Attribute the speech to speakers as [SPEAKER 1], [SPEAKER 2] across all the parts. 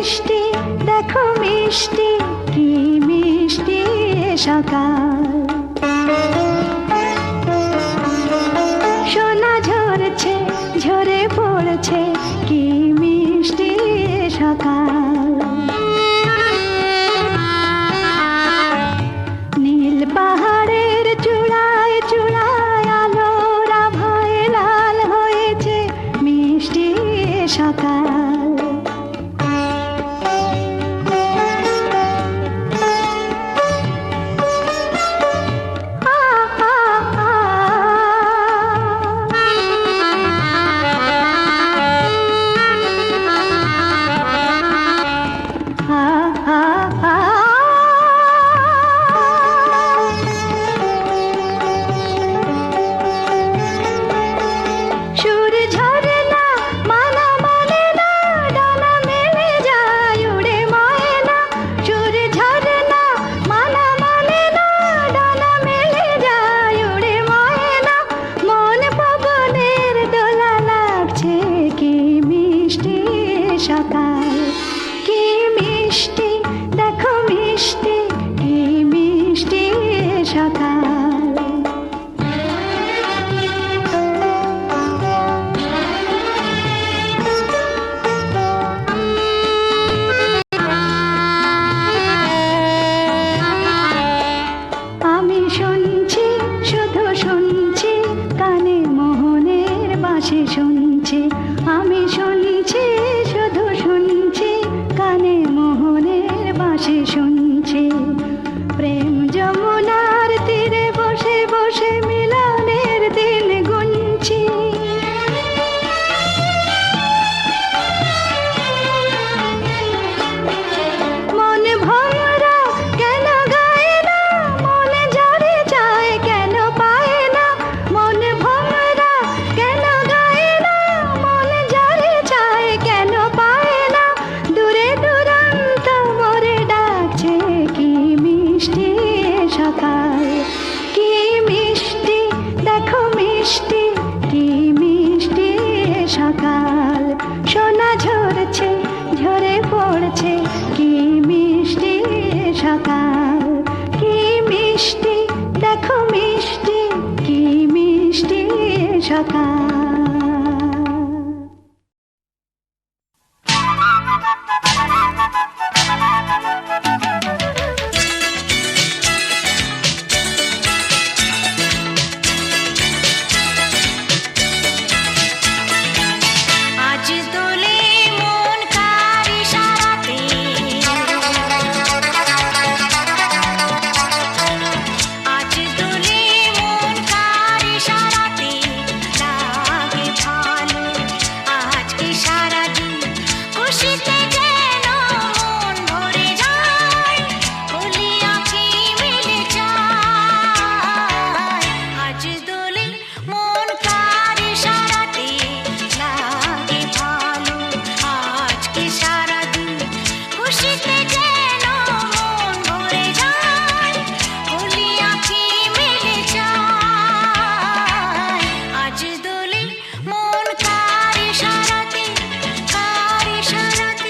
[SPEAKER 1] মিষ্টি দেখো মিষ্টি কি মিষ্টি সকাল সোনা ঝরছে ঝরে পড়ছে কি মিষ্টি সকাল নীল পাহাড়ের চূড়ায় চূড়ায় আলোর আভায় লাল হয়েছে মিষ্টি সকাল আমি শুনছি শুধু শুনছি কানে মোহনের বাঁশি শুনছি প্রেম যমুনার তীরে বসে বসে মিলনের দিন গুনছি মন ভরা কেন গায় না মনে ঝরে যায় কেন পায় না মন ভরা কেন গায় না মনে ঝরে যায় কেন পায় না দূরে দূরান্ত মোরে ডাকছে কি মিষ্টি সকাল কি মিষ্টি দেখো মিষ্টি কি মিষ্টি সকাল সোনা ঝরছে ঝরে পড়ছে কি মিষ্টি সকাল কি মিষ্টি দেখো মিষ্টি কি মিষ্টি সকাল সারাতে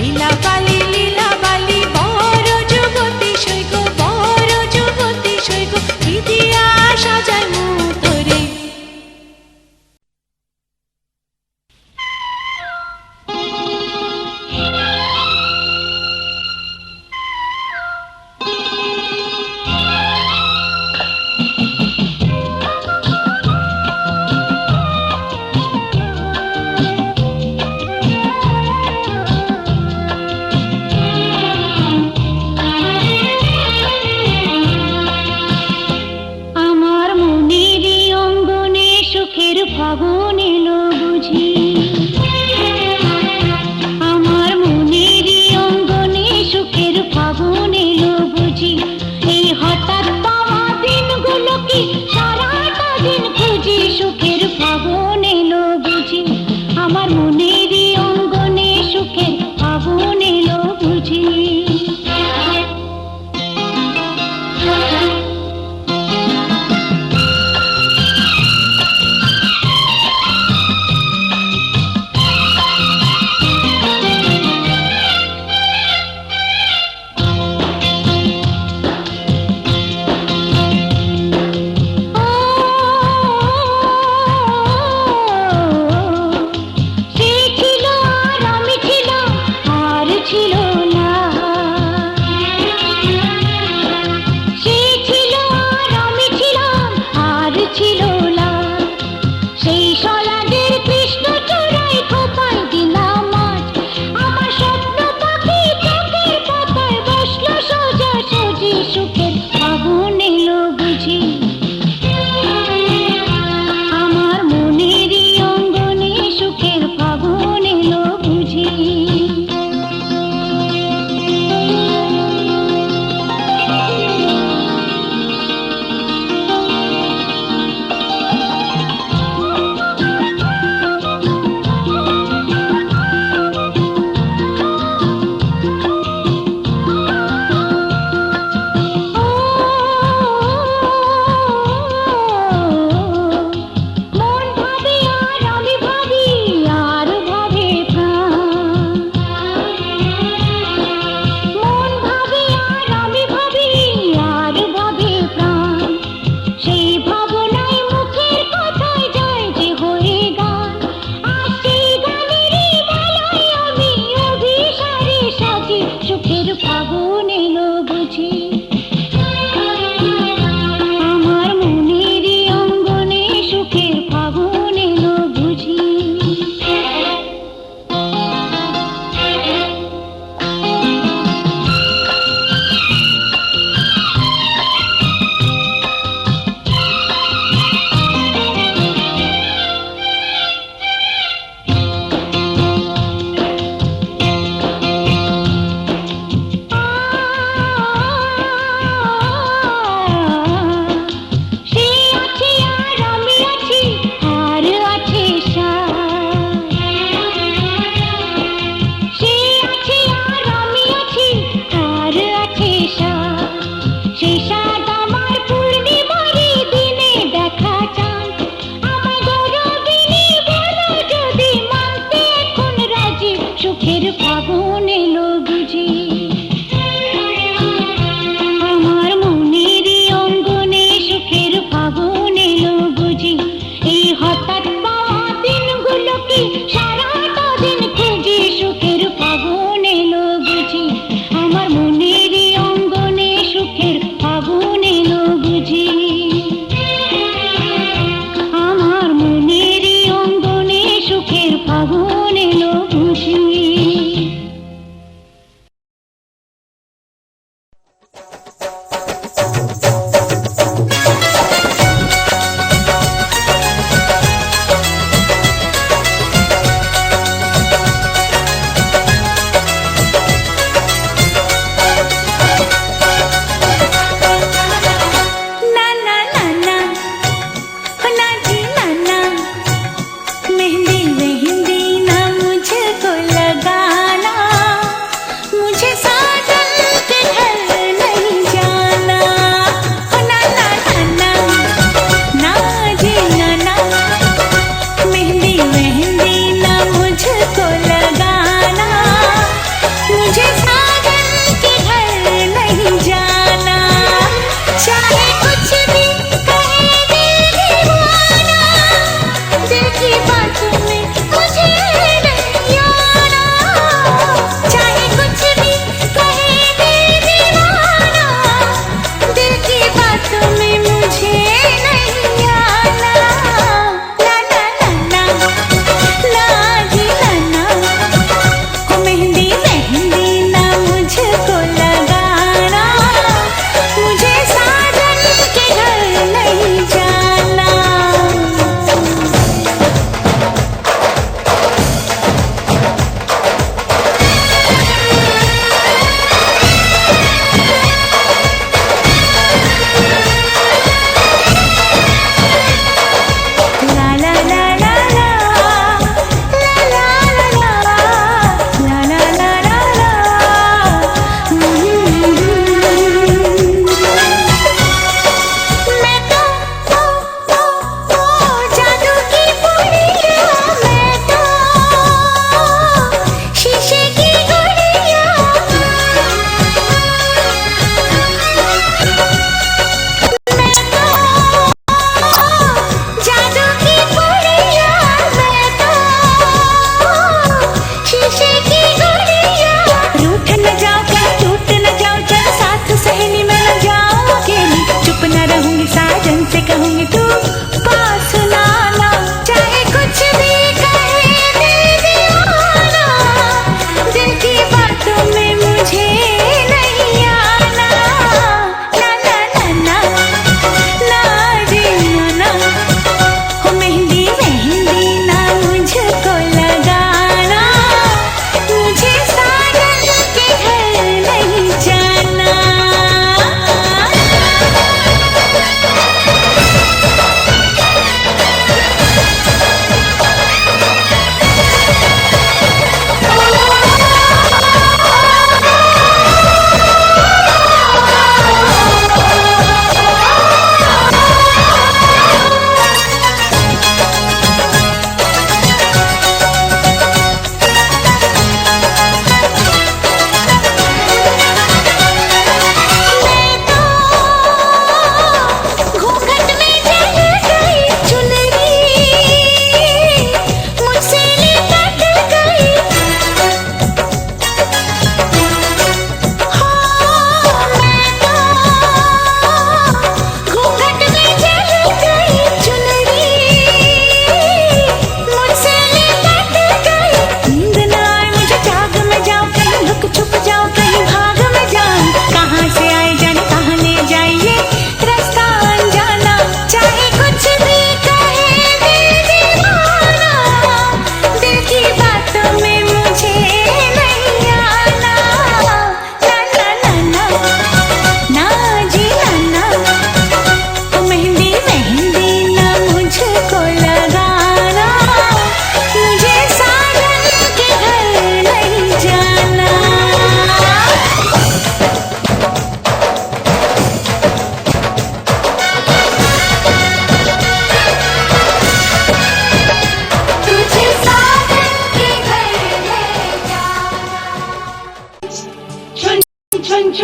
[SPEAKER 1] লীলা বালি বড় যুবতী সৈগ বড় যুবতী সৈগ কি দিয়া সাজায় মুখ তোরে। ফাগুন এলো বুঝি আমার মনেরই অঙ্গনে সুখের ফাগুন এলো বুঝি এই হঠাৎ পাওয়া দিনগুলো কি সারাটা দিন খুঁজি সুখের ফাগুন এলো বুঝি আমার মনেরই অঙ্গনে সুখের ফাগুন এলো বুঝি।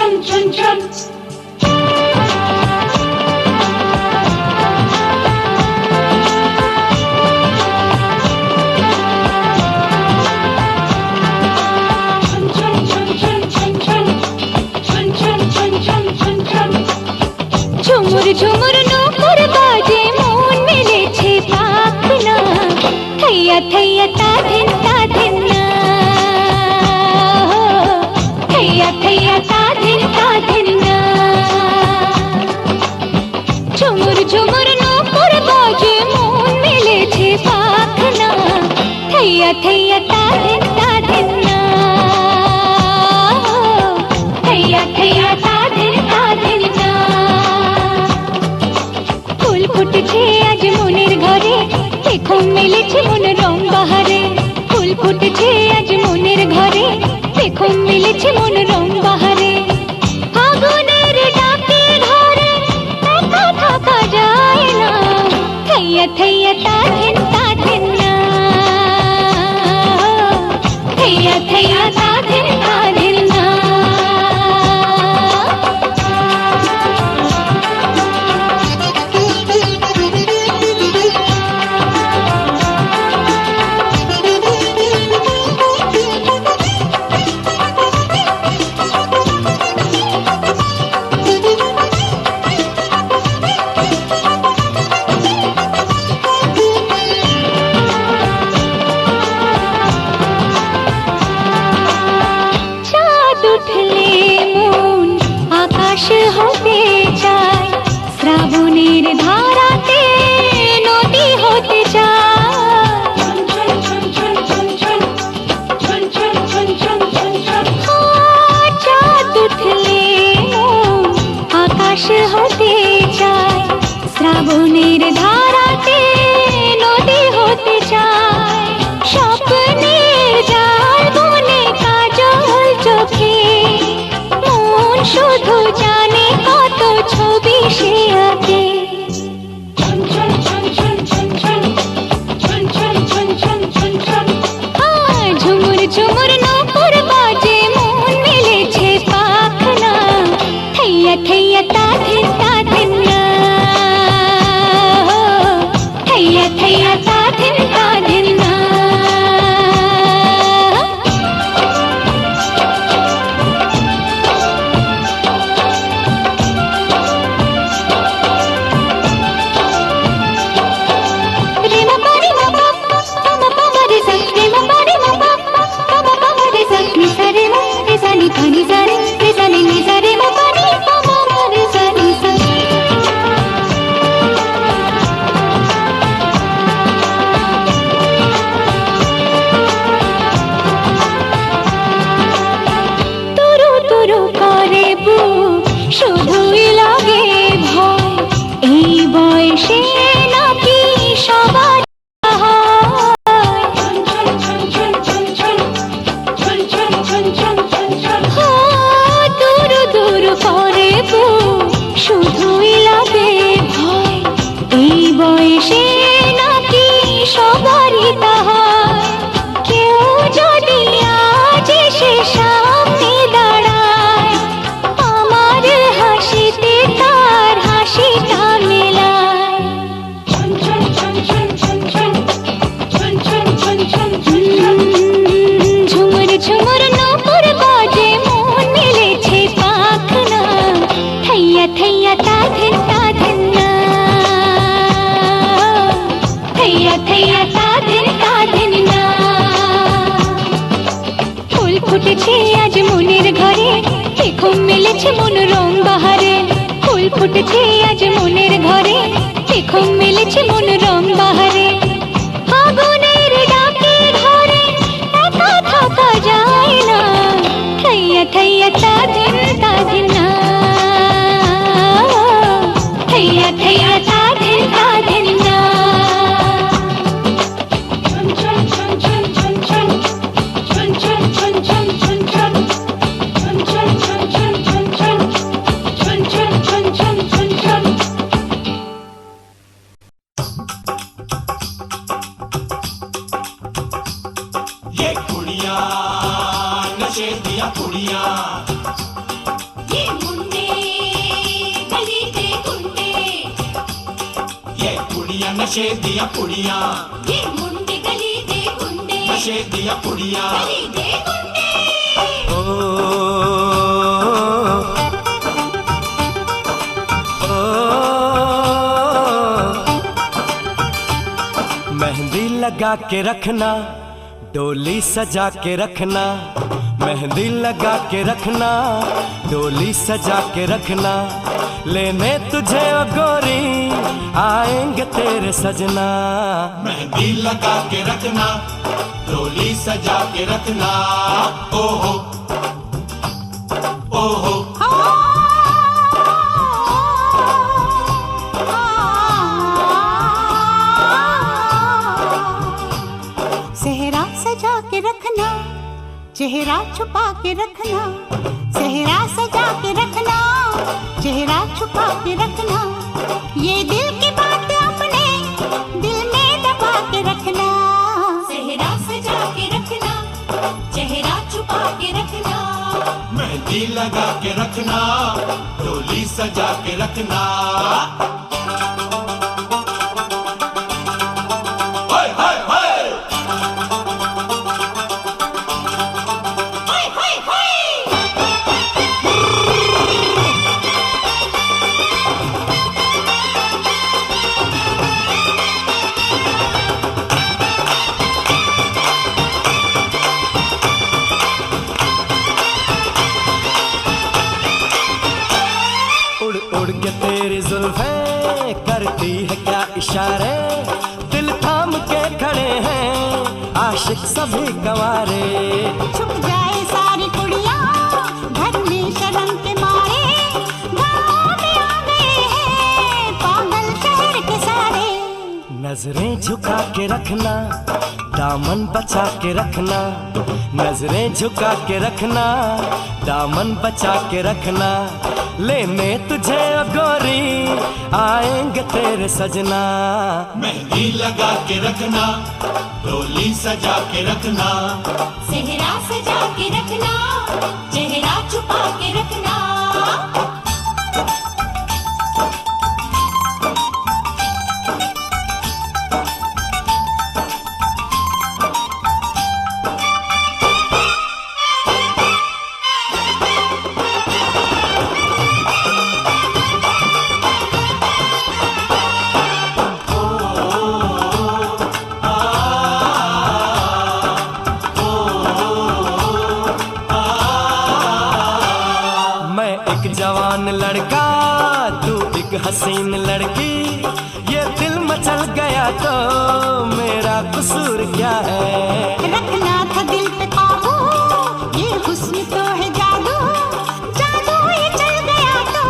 [SPEAKER 1] ছন ছন ঝুমুর ঝুমুর নূপুর বাজে মন মেলেছে পাখনা থैया थैया ताधिन ताधिन ना थैया थैया ताधिन ताधिन ना ঝুমুর ঝুমুর নূপুর বাজে মন মেলেছে পাখনা থैया थैया ताधिन ताधिन ना थैया थैया ताधिन ताधिन ना ফুল ফুটেছে আজ মনের ঘরে দেখো মিলেছে মন রং বাহারে ফুল ফুটেছে আজ মনের ঘরে দেখো মিলেছে মন রং বাহারে ফাগুনের ডাকে ঘরে একা থাকা যায় না থैया थैया ताधिन ताधिन ना थैया थैया ताधिन ताधिन ना হতে চায় শ্রাবণের ধারাতে নদী হতে চায় চাঁদ উঠলে আকাশ হতে চায় শ্রাবণের ধারাতে নদী হতে চায় স্বপ্নের জাল বনে কাজল চোখে মন শুধু জানে কত ছবি সে আঁকে ঝুমুর ঝুমুর নূপুর বাজে মন মেলেছে পাখনা থैया थैया ताधिन ताधिन ना थैया थैया ताधिन ताधिन ना pani sare re sani ni sare ma pani pa ma re sani sa turu turu kore bu শুধুই লাগে ভয় এই বয়সে নাকি সবার শুধুই লাগে ভয় এই বয়সে নাকি সবারই তা হয় কেউ যদি আজ এসে সামনে দাঁড়ায় আমার হাসিতে তার হাসিটা মেলায় ঝুমুর ঝুমুর নূপুর বাজে মন মেলেছে পাখনা थैया थैया ताधिन ताधिन ना थैया थैया ताधिन ताधिन ना ফুল ফুটেছে আজ মনের ঘরে দেখো মিলেছে মন রং বাহারে ফুল ফুটেছে আজ মনের ঘরে দেখো মিলেছে মন রং বাহারে ফাগুনের ডাকে ঘরে একা থাকা যায় না थैया थैया ताधिन ताधिन ना थैया थैया ताधिन ताधिन ना
[SPEAKER 2] ये कुड़ियाँ नशे दिया कुड़ियाँ नशे दिया पुड़िया,
[SPEAKER 1] ये मुंडे गली दे गुंडे,
[SPEAKER 2] नशे दिया पुड़िया।
[SPEAKER 1] गली दे गुंडे।
[SPEAKER 3] ओ, ओ, मेहंदी लगा के रखना, डोली सजा के रखना, मेहंदी लगा के रखना, डोली सजा के रखना, लेने तुझे ओ गोरी आएंगे तेरे सजना।
[SPEAKER 2] मेहंदी लगा के रखना, डोली सजा के रखना, ओहो ओहो।
[SPEAKER 4] सेहरा सजा के रखना, चेहरा छुपा के रखना, सेहरा सजा के रखना, चेहरा छुपा के रखना, ये दिल की बात अपने दिल में दबा के रखना।
[SPEAKER 1] सेहरा सजा के रखना, चेहरा छुपा के रखना,
[SPEAKER 2] मेहंदी लगा के रखना, डोली सजा के रखना। हाय हाय हाय,
[SPEAKER 1] हाय हाय हाय।
[SPEAKER 3] उड़ उड़ के तेरी जुल्फें करती है क्या इशारे, दिल थाम के खड़े हैं आशिक सभी गंवारे।
[SPEAKER 4] छुप जाए सारी कुड़ियाँ घर में शर्म के मारे, गाँव में आ गए हैं पागल शहर के सारे।
[SPEAKER 3] नजरें झुका के रखना, दामन बचा के रखना, नजरें झुका के रखना, दामन बचा के रखना, लेने तुझे ओ गोरी आएंगे तेरे सजना।
[SPEAKER 2] मेहंदी लगा के रखना, डोली सजा के रखना,
[SPEAKER 1] सेहरा सजा के रखना, चेहरा छुपा के रखना।
[SPEAKER 3] मैं एक जवान लड़का, तू एक हसीन लड़की, ये दिल मचल गया तो मेरा कसूर क्या है।
[SPEAKER 4] रखना था दिल पे काबू, ये हुस्न तो है जादू, जादू ये चल गया तो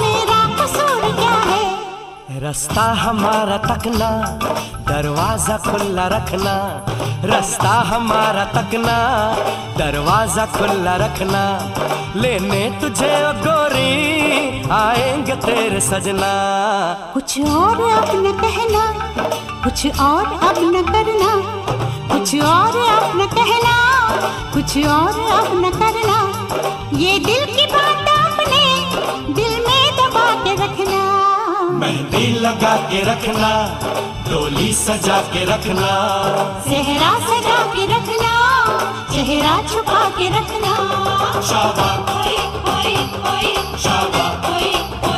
[SPEAKER 4] मेरा कसूर क्या है।
[SPEAKER 3] रास्ता हमारा तकना, दरवाजा खुला रखना, रास्ता हमारा तकना, दरवाजा खुला रखना, लेने तुझे ओ गोरी आएंगे तेरे सजना।
[SPEAKER 4] कुछ और अब न कहना, कुछ और अब न करना, कुछ और अब न कहना, कुछ और अब न करना, ये दिल की बात अपने दिल में दबा के रखना।
[SPEAKER 2] मेहंदी लगा के रखना, डोली सजा के रखना,
[SPEAKER 4] सेहरा सजा के रखना, चेहरा छुपा के रखना।
[SPEAKER 2] शाबा
[SPEAKER 1] ओए ओए ओए,
[SPEAKER 2] शाबा
[SPEAKER 1] ओए ओए।